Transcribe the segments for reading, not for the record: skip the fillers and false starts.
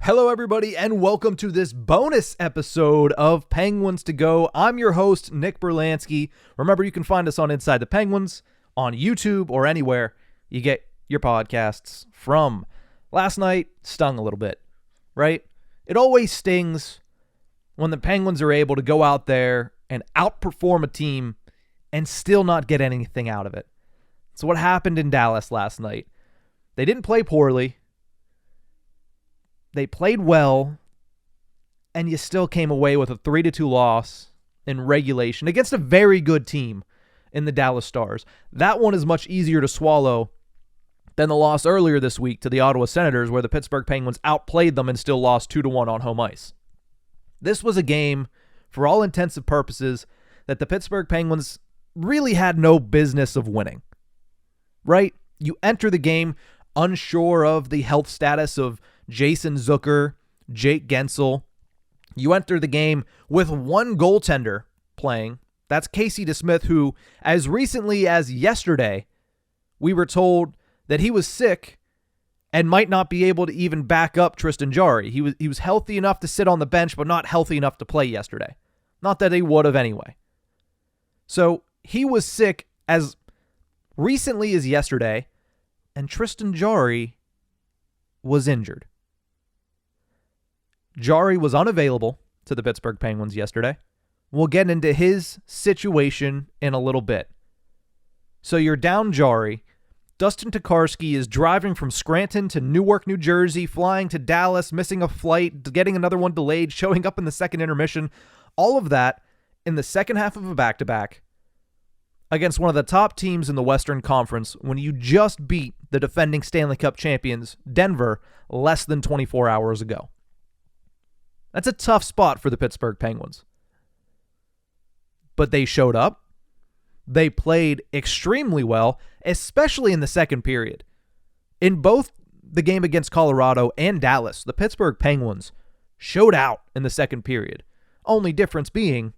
Hello, everybody, and welcome to this bonus episode of Penguins to Go. I'm your host, Nick Brlansky. Remember, you can find us on Inside the Penguins, on YouTube, or anywhere you get your podcasts from. Last night stung a little bit, right? It always stings when the Penguins are able to go out there and outperform a team and still not get anything out of it. So what happened in Dallas last night? They didn't play poorly. They played well, and you still came away with a 3-2 loss in regulation against a very good team in the Dallas Stars. That one is much easier to swallow than the loss earlier this week to the Ottawa Senators, where the Pittsburgh Penguins outplayed them and still lost 2-1 on home ice. This was a game, for all intents and purposes, that the Pittsburgh Penguins really had no business of winning. Right? You enter the game unsure of the health status of Jason Zucker, Jake Gensel. You enter the game with one goaltender playing. That's Casey DeSmith, who, as recently as yesterday, we were told that he was sick and might not be able to even back up Tristan Jarry. He was healthy enough to sit on the bench, but not healthy enough to play yesterday. Not that he would have anyway. So he was sick as recently as yesterday, and Tristan Jarry was injured. Jarry was unavailable to the Pittsburgh Penguins yesterday. We'll get into his situation in a little bit. So you're down Jarry. Dustin Tokarski is driving from Scranton to Newark, New Jersey, flying to Dallas, missing a flight, getting another one delayed, showing up in the second intermission. All of that in the second half of a back-to-back against one of the top teams in the Western Conference when you just beat the defending Stanley Cup champions, Denver, less than 24 hours ago. That's a tough spot for the Pittsburgh Penguins. But they showed up. They played extremely well, especially in the second period. In both the game against Colorado and Dallas, the Pittsburgh Penguins showed out in the second period. Only difference being,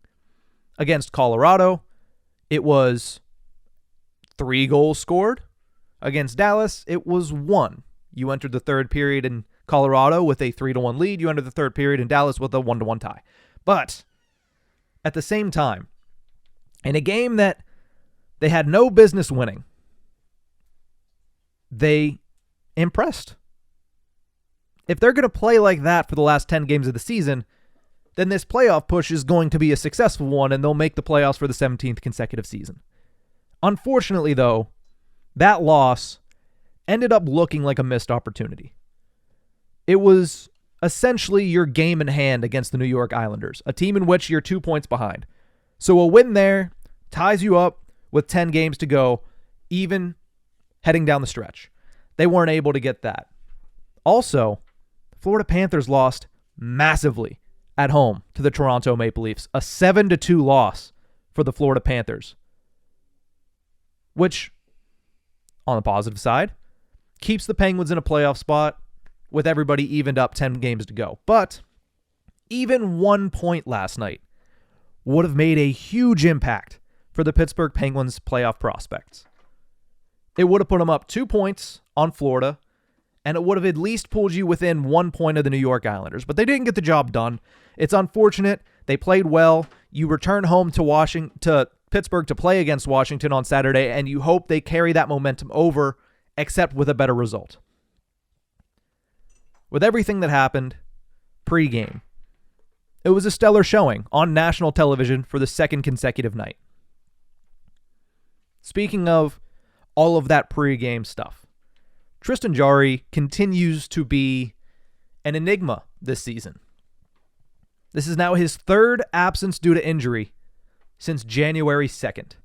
against Colorado, it was 3 goals scored. Against Dallas, it was 1. You entered the third period in Colorado with a 3-1 lead. You entered the third period in Dallas with a 1-1 tie. But at the same time, in a game that they had no business winning, they impressed. If they're going to play like that for the last 10 games of the season, then this playoff push is going to be a successful one, and they'll make the playoffs for the 17th consecutive season. Unfortunately, though, that loss ended up looking like a missed opportunity. It was essentially your game in hand against the New York Islanders, a team in which you're 2 points behind. So a win there ties you up with 10 games to go, even heading down the stretch. They weren't able to get that. Also, the Florida Panthers lost massively at home to the Toronto Maple Leafs, a 7-2 loss for the Florida Panthers, which, on the positive side, keeps the Penguins in a playoff spot with everybody evened up 10 games to go. But even 1 point last night would have made a huge impact for the Pittsburgh Penguins' playoff prospects. It would have put them up 2 points on Florida, and it would have at least pulled you within 1 point of the New York Islanders. But they didn't get the job done. It's unfortunate. They played well. You return home to Pittsburgh to play against Washington on Saturday, and you hope they carry that momentum over, except with a better result. With everything that happened pre-game, it was a stellar showing on national television for the second consecutive night. Speaking of all of that pre-game stuff, Tristan Jarry continues to be an enigma this season. This is now his third absence due to injury since January 2nd.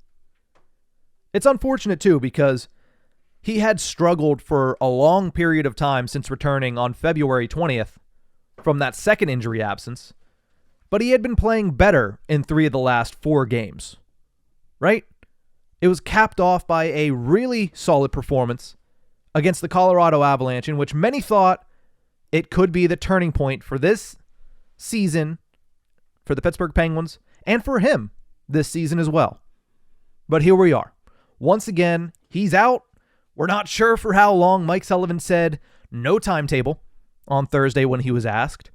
It's unfortunate, too, because he had struggled for a long period of time since returning on February 20th from that second injury absence, but he had been playing better in 3 of the last 4 games, right? It was capped off by a really solid performance against the Colorado Avalanche, in which many thought it could be the turning point for this season for the Pittsburgh Penguins and for him this season as well. But here we are. Once again, he's out. We're not sure for how long. Mike Sullivan said no timetable. on Thursday when he was asked.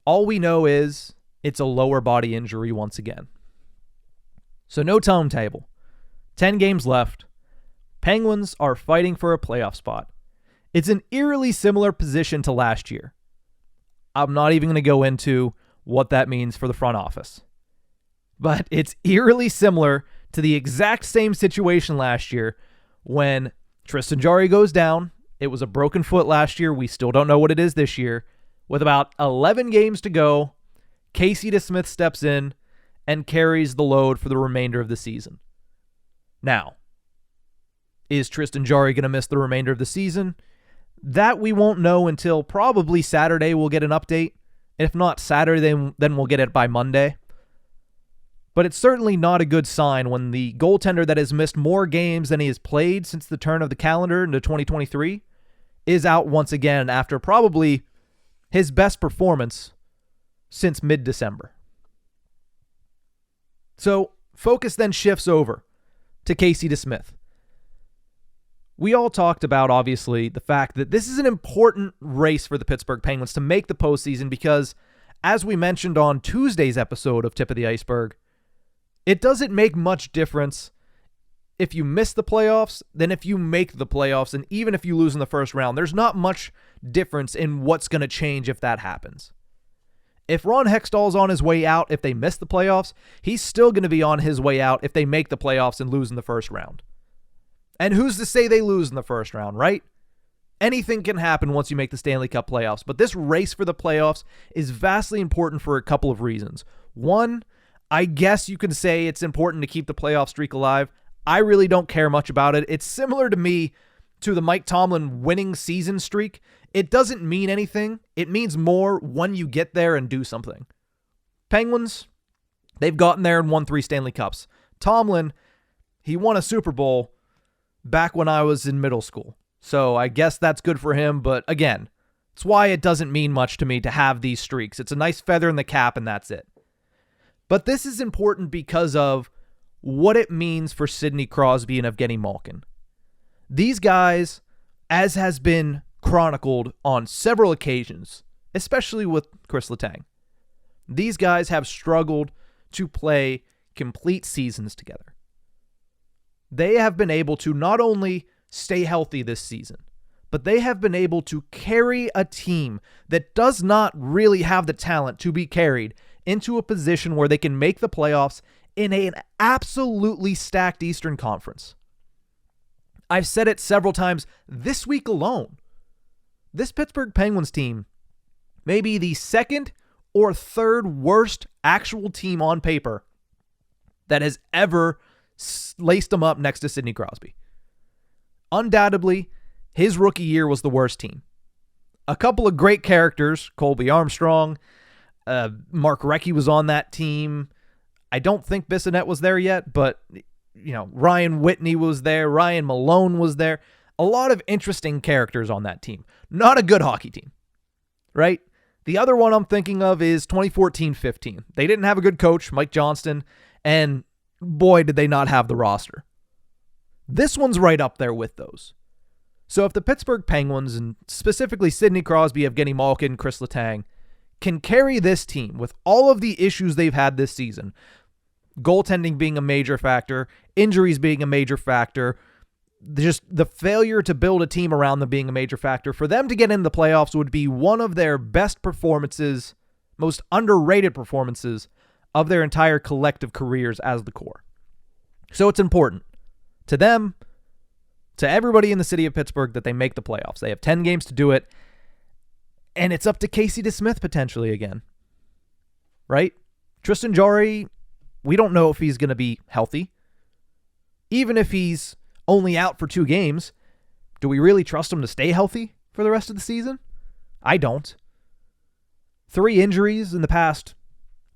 All we know is it's a lower body injury once again. So no timetable. 10 games left. Penguins are fighting for a playoff spot. It's an eerily similar position to last year. I'm not even going to go into what that means for the front office. But it's eerily similar to the exact same situation last year when Tristan Jarry goes down. It was a broken foot last year. We still don't know what it is this year. With about 11 games to go, Casey DeSmith steps in and carries the load for the remainder of the season. Now, is Tristan Jarry going to miss the remainder of the season? That we won't know until probably Saturday. We'll get an update. If not Saturday, then we'll get it by Monday. But it's certainly not a good sign when the goaltender that has missed more games than he has played since the turn of the calendar into 2023 is out once again after probably his best performance since mid-December. So focus then shifts over to Casey DeSmith. We all talked about, obviously, the fact that this is an important race for the Pittsburgh Penguins to make the postseason because, as we mentioned on Tuesday's episode of Tip of the Ice-Burgh, it doesn't make much difference if you miss the playoffs than if you make the playoffs, and even if you lose in the first round. There's not much difference in what's going to change if that happens. If Ron Hextall's on his way out if they miss the playoffs, he's still going to be on his way out if they make the playoffs and lose in the first round. And who's to say they lose in the first round, right? Anything can happen once you make the Stanley Cup playoffs, but this race for the playoffs is vastly important for a couple of reasons. One, I guess you can say it's important to keep the playoff streak alive. I really don't care much about it. It's similar to me to the Mike Tomlin winning season streak. It doesn't mean anything. It means more when you get there and do something. Penguins, they've gotten there and won 3 Stanley Cups. Tomlin, he won a Super Bowl back when I was in middle school. So I guess that's good for him. But again, it's why it doesn't mean much to me to have these streaks. It's a nice feather in the cap and that's it. But this is important because of what it means for Sidney Crosby and Evgeny Malkin. These guys, as has been chronicled on several occasions, especially with Chris Letang, these guys have struggled to play complete seasons together. They have been able to not only stay healthy this season, but they have been able to carry a team that does not really have the talent to be carried into a position where they can make the playoffs in an absolutely stacked Eastern Conference. I've said it several times this week alone. This Pittsburgh Penguins team may be the second or third worst actual team on paper that has ever laced them up next to Sidney Crosby. Undoubtedly, his rookie year was the worst team. A couple of great characters, Colby Armstrong, Mark Recchi was on that team. I don't think Bissonnette was there yet, but Ryan Whitney was there. Ryan Malone was there. A lot of interesting characters on that team. Not a good hockey team, right? The other one I'm thinking of is 2014-15. They didn't have a good coach, Mike Johnston, and boy, did they not have the roster. This one's right up there with those. So if the Pittsburgh Penguins, and specifically Sidney Crosby, Evgeny Malkin, Chris Letang, can carry this team with all of the issues they've had this season, goaltending being a major factor, injuries being a major factor, just the failure to build a team around them being a major factor, for them to get in the playoffs would be one of their best performances, most underrated performances of their entire collective careers as the core. So it's important to them, to everybody in the city of Pittsburgh, that they make the playoffs. They have 10 games to do it, and it's up to Casey DeSmith potentially again, right? Tristan Jarry, we don't know if he's going to be healthy. Even if he's only out for 2 games, do we really trust him to stay healthy for the rest of the season? I don't. 3 injuries in the past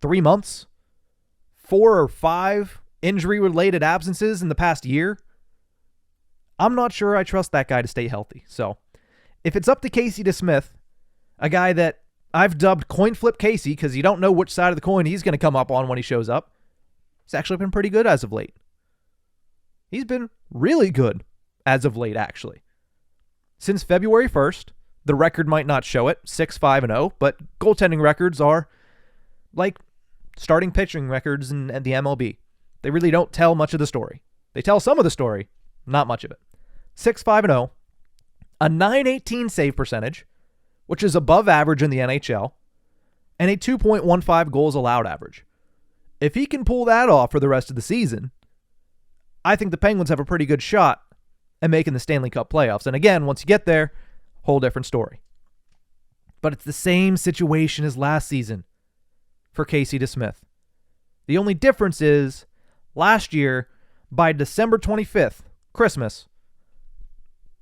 3 months. 4 or 5 injury-related absences in the past year. I'm not sure I trust that guy to stay healthy. So, if it's up to Casey DeSmith, a guy that I've dubbed Coin Flip Casey because you don't know which side of the coin he's going to come up on when he shows up, he's actually been pretty good as of late. He's been really good as of late, actually. Since February 1st, The record might not show it, 6-5-0, but goaltending records are like starting pitching records in the MLB. They really don't tell much of the story. They tell some of the story, not much of it. 6-5-0, a .918 save percentage, which is above average in the NHL, and a 2.15 goals allowed average. If he can pull that off for the rest of the season, I think the Penguins have a pretty good shot at making the Stanley Cup playoffs. And again, once you get there, whole different story. But it's the same situation as last season for Casey DeSmith. The only difference is last year, by December 25th, Christmas,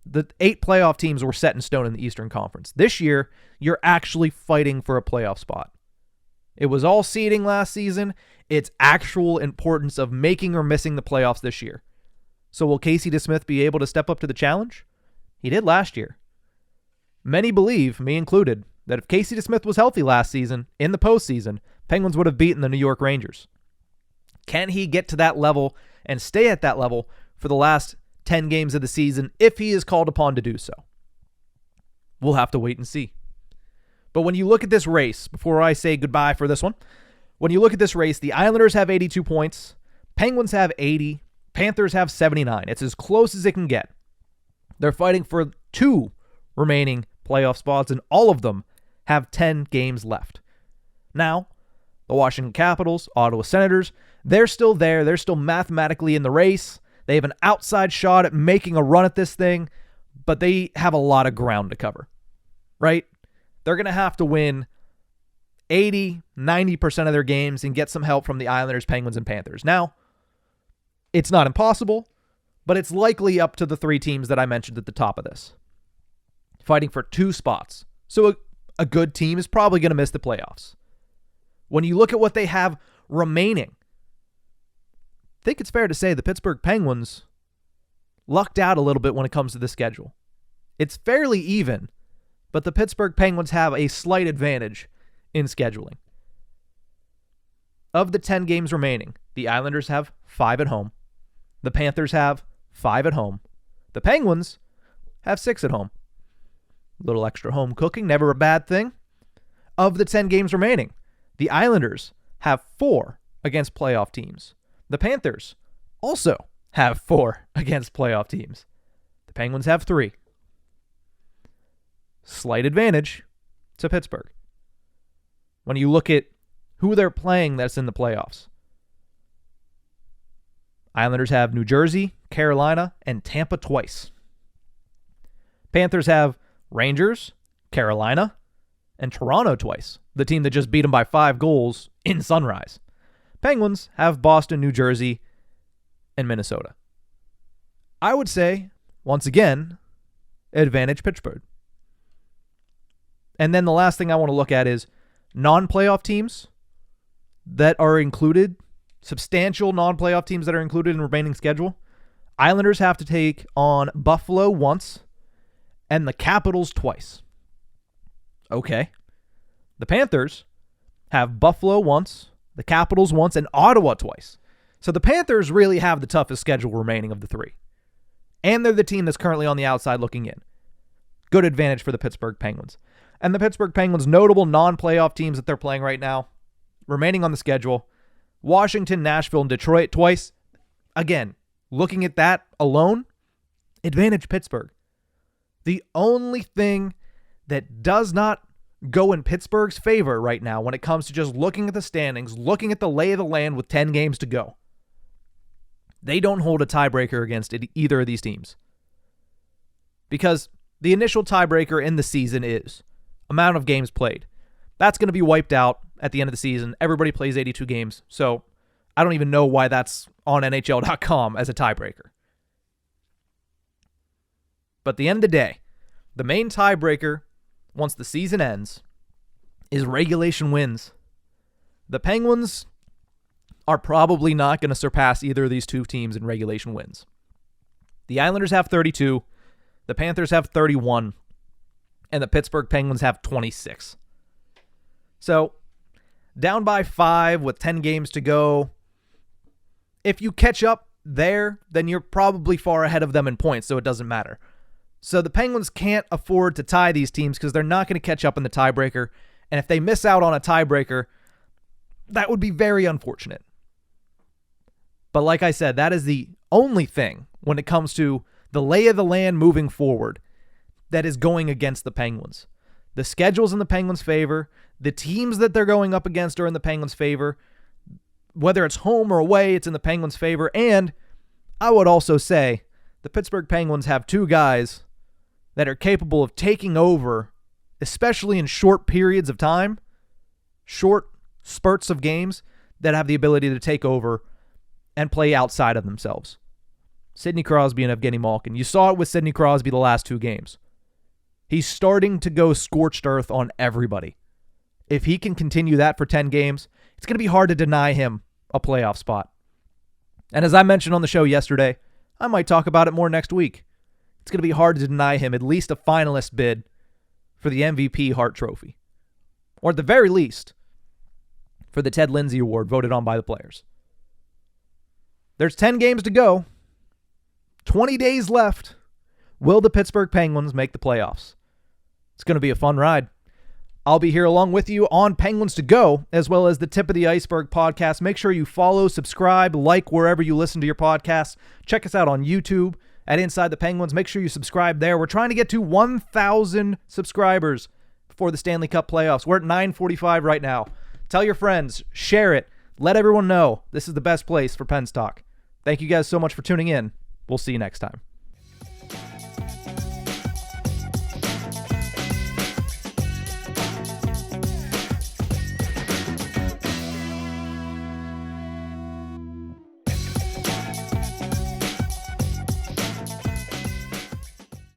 the 8 playoff teams were set in stone in the Eastern Conference. This year, you're actually fighting for a playoff spot. It was all seeding last season. It's actual importance of making or missing the playoffs this year. So will Casey DeSmith be able to step up to the challenge? He did last year. Many believe, me included, that if Casey DeSmith was healthy last season, in the postseason, Penguins would have beaten the New York Rangers. Can he get to that level and stay at that level for the last 10 games of the season if he is called upon to do so? We'll have to wait and see. But when you look at this race, before I say goodbye for this one, when you look at this race, the Islanders have 82 points, Penguins have 80, Panthers have 79. It's as close as it can get. They're fighting for 2 remaining playoff spots, and all of them have 10 games left. Now, the Washington Capitals, Ottawa Senators, they're still there. They're still mathematically in the race. They have an outside shot at making a run at this thing, but they have a lot of ground to cover, right? They're going to have to win 80, 90% of their games and get some help from the Islanders, Penguins, and Panthers. Now, it's not impossible, but it's likely up to the 3 teams that I mentioned at the top of this, fighting for 2 spots. So a good team is probably going to miss the playoffs. When you look at what they have remaining, I think it's fair to say the Pittsburgh Penguins lucked out a little bit when it comes to the schedule. It's fairly even, but the Pittsburgh Penguins have a slight advantage in scheduling. Of the 10 games remaining, the Islanders have 5 at home. The Panthers have 5 at home. The Penguins have 6 at home. A little extra home cooking, never a bad thing. Of the 10 games remaining, the Islanders have 4 against playoff teams. The Panthers also have 4 against playoff teams. The Penguins have 3. Slight advantage to Pittsburgh. When you look at who they're playing that's in the playoffs, Islanders have New Jersey, Carolina, and Tampa twice. Panthers have Rangers, Carolina, and Toronto twice, the team that just beat them by 5 goals in Sunrise. Penguins have Boston, New Jersey, and Minnesota. I would say, once again, advantage Pittsburgh. And then the last thing I want to look at is non-playoff teams that are included, substantial non-playoff teams that are included in remaining schedule. Islanders have to take on Buffalo once and the Capitals twice. Okay. The Panthers have Buffalo once, the Capitals once, and Ottawa twice. So the Panthers really have the toughest schedule remaining of the 3. And they're the team that's currently on the outside looking in. Good advantage for the Pittsburgh Penguins. And the Pittsburgh Penguins' notable non-playoff teams that they're playing right now, remaining on the schedule, Washington, Nashville, and Detroit twice. Again, looking at that alone, advantage Pittsburgh. The only thing that does not go in Pittsburgh's favor right now when it comes to just looking at the standings, looking at the lay of the land with 10 games to go, they don't hold a tiebreaker against either of these teams. Because the initial tiebreaker in the season is amount of games played. That's going to be wiped out at the end of the season. Everybody plays 82 games, so I don't even know why that's on NHL.com as a tiebreaker. But at the end of the day, the main tiebreaker, once the season ends, is regulation wins. The Penguins are probably not going to surpass either of these 2 teams in regulation wins. The Islanders have 32, the Panthers have 31, and the Pittsburgh Penguins have 26. So, down by 5 with 10 games to go. If you catch up there, then you're probably far ahead of them in points, so it doesn't matter. So the Penguins can't afford to tie these teams because they're not going to catch up in the tiebreaker. And if they miss out on a tiebreaker, that would be very unfortunate. But like I said, that is the only thing when it comes to the lay of the land moving forward that is going against the Penguins. The schedule's in the Penguins' favor. The teams that they're going up against are in the Penguins' favor. Whether it's home or away, it's in the Penguins' favor. And I would also say the Pittsburgh Penguins have two guys that are capable of taking over, especially in short periods of time, short spurts of games, that have the ability to take over and play outside of themselves. Sidney Crosby and Evgeny Malkin. You saw it with Sidney Crosby the last two games. He's starting to go scorched earth on everybody. If he can continue that for 10 games, it's going to be hard to deny him a playoff spot. And as I mentioned on the show yesterday, I might talk about it more next week. It's going to be hard to deny him at least a finalist bid for the MVP Hart Trophy. Or at the very least, for the Ted Lindsay Award voted on by the players. There's 10 games to go. 20 days left. Will the Pittsburgh Penguins make the playoffs? It's going to be a fun ride. I'll be here along with you on Penguins to Go, as well as the Tip of the Ice-Burgh podcast. Make sure you follow, subscribe, like wherever you listen to your podcasts. Check us out on YouTube at Inside the Penguins. Make sure you subscribe there. We're trying to get to 1,000 subscribers before the Stanley Cup playoffs. We're at 945 right now. Tell your friends, share it, let everyone know this is the best place for Pens Talk. Thank you guys so much for tuning in. We'll see you next time.